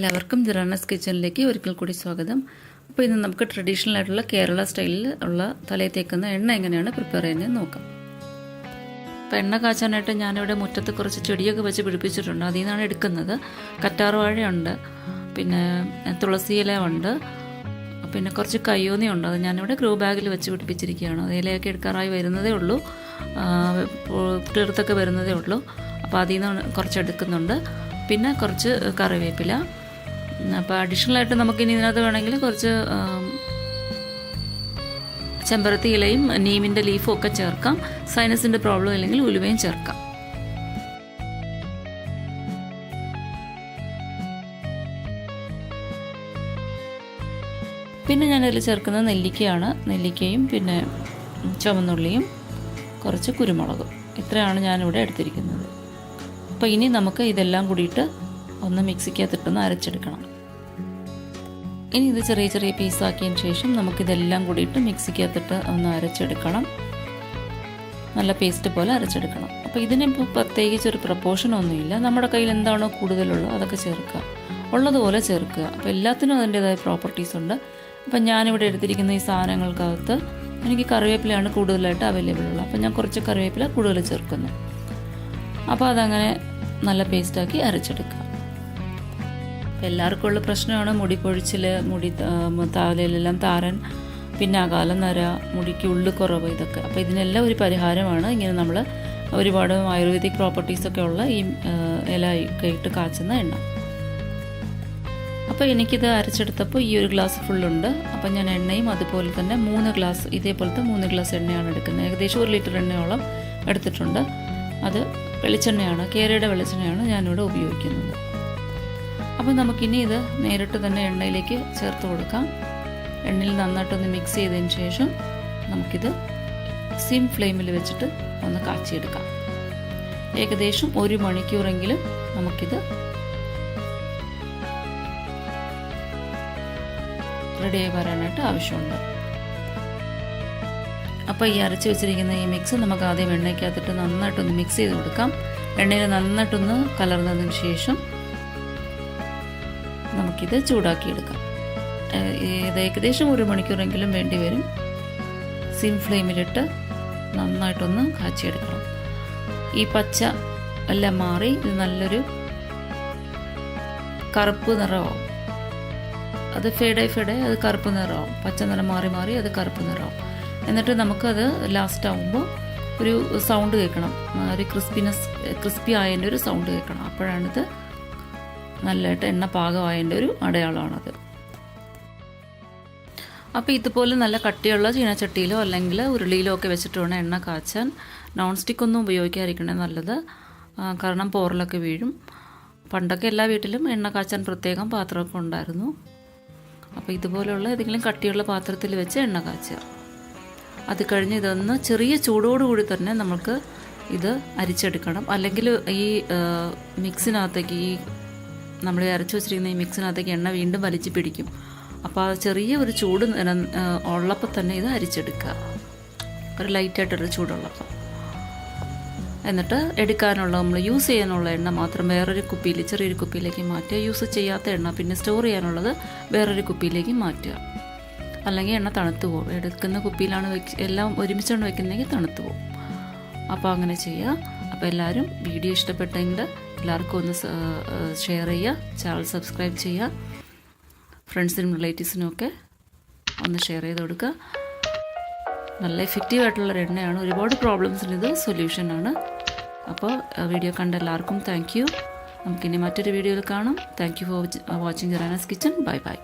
എല്ലാവർക്കും ജറാനസ് കിച്ചണിലേക്ക് ഒരിക്കൽ കൂടി സ്വാഗതം. അപ്പോൾ ഇന്ന് നമുക്ക് ട്രഡീഷണൽ ആയിട്ടുള്ള കേരള സ്റ്റൈലിൽ ഉള്ള തലയിൽ തേക്കുന്ന എണ്ണ എങ്ങനെയാണ് പ്രിപ്പയർ ചെയ്യുന്നത് നോക്കാം. അപ്പോൾ എണ്ണ കാച്ചാനായിട്ട് ഞാനിവിടെ മുറ്റത്ത് കുറച്ച് ചെടിയൊക്കെ വെച്ച് പിടിപ്പിച്ചിട്ടുണ്ട്. അതിൽ നിന്നാണ് എടുക്കുന്നത്. കറ്റാർവാഴയുണ്ട്, പിന്നെ തുളസി ഇല ഉണ്ട്, പിന്നെ കുറച്ച് കയ്യൂന്നി ഉണ്ട്. അത് ഞാനിവിടെ ഗ്രോ ബാഗിൽ വെച്ച് പിടിപ്പിച്ചിരിക്കുകയാണ്. അത് ഇലയൊക്കെ എടുക്കാറായി വരുന്നതേ ഉള്ളൂ, തീർത്തൊക്കെ വരുന്നതേ ഉള്ളൂ. അപ്പോൾ അതിൽ നിന്ന് കുറച്ച് എടുക്കുന്നുണ്ട്. പിന്നെ കുറച്ച് കറിവേപ്പില. അപ്പോൾ അഡീഷണലായിട്ട് നമുക്കിനി ഇതിനകത്ത് വേണമെങ്കിൽ കുറച്ച് ചെമ്പരത്തി ഇലയും നീമിൻ്റെ ലീഫും ഒക്കെ ചേർക്കാം. സൈനസിൻ്റെ പ്രോബ്ലം ഇല്ലെങ്കിൽ ഉലുവയും ചേർക്കാം. പിന്നെ ഞാനതിൽ ചേർക്കുന്നത് നെല്ലിക്കയാണ്. നെല്ലിക്കയും പിന്നെ ചുവന്നുള്ളിയും കുറച്ച് കുരുമുളകും. ഇത്രയാണ് ഞാനിവിടെ എടുത്തിരിക്കുന്നത്. അപ്പോൾ ഇനി നമുക്ക് ഇതെല്ലാം കൂടിയിട്ട് ഒന്ന് മിക്സിക്കകത്തിട്ടൊന്ന് അരച്ചെടുക്കണം. ഇനി ഇത് ചെറിയ ചെറിയ പീസാക്കിയതിന് ശേഷം നമുക്കിതെല്ലാം കൂടിയിട്ട് മിക്സിക്കകത്തിട്ട് ഒന്ന് അരച്ചെടുക്കണം. നല്ല പേസ്റ്റ് പോലെ അരച്ചെടുക്കണം. അപ്പോൾ ഇതിനിപ്പോൾ പ്രത്യേകിച്ചൊരു പ്രപ്പോർഷനൊന്നുമില്ല. നമ്മുടെ കയ്യിൽ എന്താണോ കൂടുതലുള്ളത് അതൊക്കെ ചേർക്കുക, ഉള്ളതുപോലെ ചേർക്കുക. അപ്പോൾ എല്ലാത്തിനും അതിൻ്റേതായ പ്രോപ്പർട്ടീസ് ഉണ്ട്. അപ്പം ഞാനിവിടെ എടുത്തിരിക്കുന്ന ഈ സാധനങ്ങൾക്കകത്ത് എനിക്ക് കറിവേപ്പിലയാണ് കൂടുതലായിട്ട് അവൈലബിൾ ഉള്ളത്. അപ്പോൾ ഞാൻ കുറച്ച് കറിവേപ്പില കൂടുതൽ ചേർക്കുന്നു. അപ്പോൾ അതങ്ങനെ നല്ല പേസ്റ്റാക്കി അരച്ചെടുക്കുക. അപ്പോൾ എല്ലാവർക്കും ഉള്ള പ്രശ്നമാണ് മുടി പൊഴിച്ചിൽ, മുടി തലയിലെല്ലാം താരൻ, പിന്നെ അകാല നര, മുടിക്ക് ഉള്ളു കുറവ്, ഇതൊക്കെ. അപ്പോൾ ഇതിനെല്ലാം ഒരു പരിഹാരമാണ് ഇങ്ങനെ നമ്മൾ ഒരുപാട് ആയുർവേദിക് പ്രോപ്പർട്ടീസൊക്കെ ഉള്ള ഈ ഇല ഒക്കെ ഇട്ട് കാച്ചുന്ന എണ്ണ. അപ്പോൾ എനിക്കിത് അരച്ചെടുത്തപ്പോൾ ഈ ഒരു ഗ്ലാസ് ഫുള്ളുണ്ട്. അപ്പോൾ ഞാൻ എണ്ണയും അതുപോലെ തന്നെ 3 ഗ്ലാസ് ഇതേപോലത്തെ 3 ഗ്ലാസ് എണ്ണയാണ് എടുക്കുന്നത്. ഏകദേശം 1 ലിറ്റർ എണ്ണയോളം എടുത്തിട്ടുണ്ട്. അത് വെളിച്ചെണ്ണയാണ്, കേരയുടെ വെളിച്ചെണ്ണയാണ് ഞാനിവിടെ ഉപയോഗിക്കുന്നത്. അപ്പോൾ നമുക്കിനി ഇത് നേരിട്ട് തന്നെ എണ്ണയിലേക്ക് ചേർത്ത് കൊടുക്കാം. എണ്ണയിൽ നന്നായിട്ടൊന്ന് മിക്സ് ചെയ്തതിന് ശേഷം നമുക്കിത് സിം ഫ്ലെയിമിൽ വെച്ചിട്ട് ഒന്ന് കാച്ചിയെടുക്കാം. ഏകദേശം 1 മണിക്കൂറെങ്കിലും നമുക്കിത് റെഡിയായി വരാനായിട്ട് ആവശ്യമുണ്ട്. അപ്പോൾ ഈ അരച്ച് വെച്ചിരിക്കുന്ന ഈ മിക്സ് നമുക്ക് ആദ്യം എണ്ണയ്ക്കകത്തിട്ട് നന്നായിട്ടൊന്ന് മിക്സ് ചെയ്ത് കൊടുക്കാം. എണ്ണയിൽ നന്നായിട്ടൊന്ന് കലർന്നതിന് ശേഷം നമുക്കിത് ചൂടാക്കിയെടുക്കാം. ഇത് ഏകദേശം 1 മണിക്കൂറെങ്കിലും വേണ്ടി വരും. സിം ഫ്ലെയിമിലിട്ട് നന്നായിട്ടൊന്ന് കാച്ചിയെടുക്കണം. ഈ പച്ച എല്ലാം മാറി ഇത് നല്ലൊരു കറുപ്പ് നിറമാവും. അത് ഫേഡായി അത് കറുപ്പ് നിറമാവും. പച്ച നിറം മാറി മാറി അത് കറുപ്പ് നിറമാവും. എന്നിട്ട് നമുക്കത് ലാസ്റ്റ് ആകുമ്പോൾ ഒരു സൗണ്ട് കേൾക്കണം. ഒരു ക്രിസ്പി ആയതിൻ്റെ ഒരു സൗണ്ട് കേൾക്കണം. അപ്പോഴാണിത് നല്ലതായിട്ട് എണ്ണ പാകമായതിൻ്റെ ഒരു അടയാളമാണത്. അപ്പോൾ ഇതുപോലെ നല്ല കട്ടിയുള്ള ചീനച്ചട്ടിയിലോ അല്ലെങ്കിൽ ഉരുളിയിലോ ഒക്കെ വെച്ചിട്ട് വേണം എണ്ണ കാച്ചാൻ. നോൺ സ്റ്റിക്കൊന്നും ഉപയോഗിക്കാതിരിക്കണേ നല്ലത്, കാരണം പോറിലൊക്കെ വീഴും. പണ്ടൊക്കെ എല്ലാ വീട്ടിലും എണ്ണ കാച്ചാൻ പ്രത്യേകം പാത്രമൊക്കെ ഉണ്ടായിരുന്നു. അപ്പോൾ ഇതുപോലെയുള്ള ഏതെങ്കിലും കട്ടിയുള്ള പാത്രത്തിൽ വെച്ച് എണ്ണ കാച്ചുക. അത് കഴിഞ്ഞ് ഇതൊന്ന് ചെറിയ ചൂടോടുകൂടി തന്നെ നമുക്ക് ഇത് അരിച്ചെടുക്കണം. അല്ലെങ്കിൽ ഈ മിക്സിനകത്തേക്ക് ഈ നമ്മൾ അരച്ച് വെച്ചിരിക്കുന്ന ഈ മിക്സിനകത്തേക്ക് എണ്ണ വീണ്ടും വലിച്ചു പിടിക്കും. അപ്പോൾ ആ ചെറിയ ഒരു ചൂട് ഉള്ളപ്പോൾ തന്നെ ഇത് അരിച്ചെടുക്കുക, ഒരു ലൈറ്റായിട്ടൊരു ചൂടുള്ളപ്പോൾ. എന്നിട്ട് എടുക്കാനുള്ള നമ്മൾ യൂസ് ചെയ്യാനുള്ള എണ്ണ മാത്രം വേറൊരു കുപ്പിയിൽ, ചെറിയൊരു കുപ്പിയിലേക്ക് മാറ്റുക. യൂസ് ചെയ്യാത്ത എണ്ണ പിന്നെ സ്റ്റോർ ചെയ്യാനുള്ളത് വേറൊരു കുപ്പിയിലേക്ക് മാറ്റുക. അല്ലെങ്കിൽ എണ്ണ തണുത്തു പോകും. എടുക്കുന്ന കുപ്പിയിലാണ് എല്ലാം ഒരുമിച്ചാണ് വെക്കുന്നതെങ്കിൽ തണുത്തു പോകും. അപ്പോൾ അങ്ങനെ ചെയ്യുക. അപ്പോൾ എല്ലാവരും വീഡിയോ ഇഷ്ടപ്പെട്ടെങ്കിൽ എല്ലാവർക്കും ഒന്ന് ഷെയർ ചെയ്യുക, ചാനൽ സബ്സ്ക്രൈബ് ചെയ്യുക, ഫ്രണ്ട്സിനും റിലേറ്റീവ്സിനും ഒക്കെ ഒന്ന് ഷെയർ ചെയ്ത് കൊടുക്കുക. നല്ല എഫക്റ്റീവായിട്ടുള്ളൊരു എണ്ണയാണ്. ഒരുപാട് പ്രോബ്ലംസിന് ഇത് സൊല്യൂഷനാണ്. അപ്പോൾ വീഡിയോ കണ്ട എല്ലാവർക്കും താങ്ക് യു. നമുക്കിനി മറ്റൊരു വീഡിയോയിൽ കാണാം. Thank you for watching Jaranas kitchen. Bye by.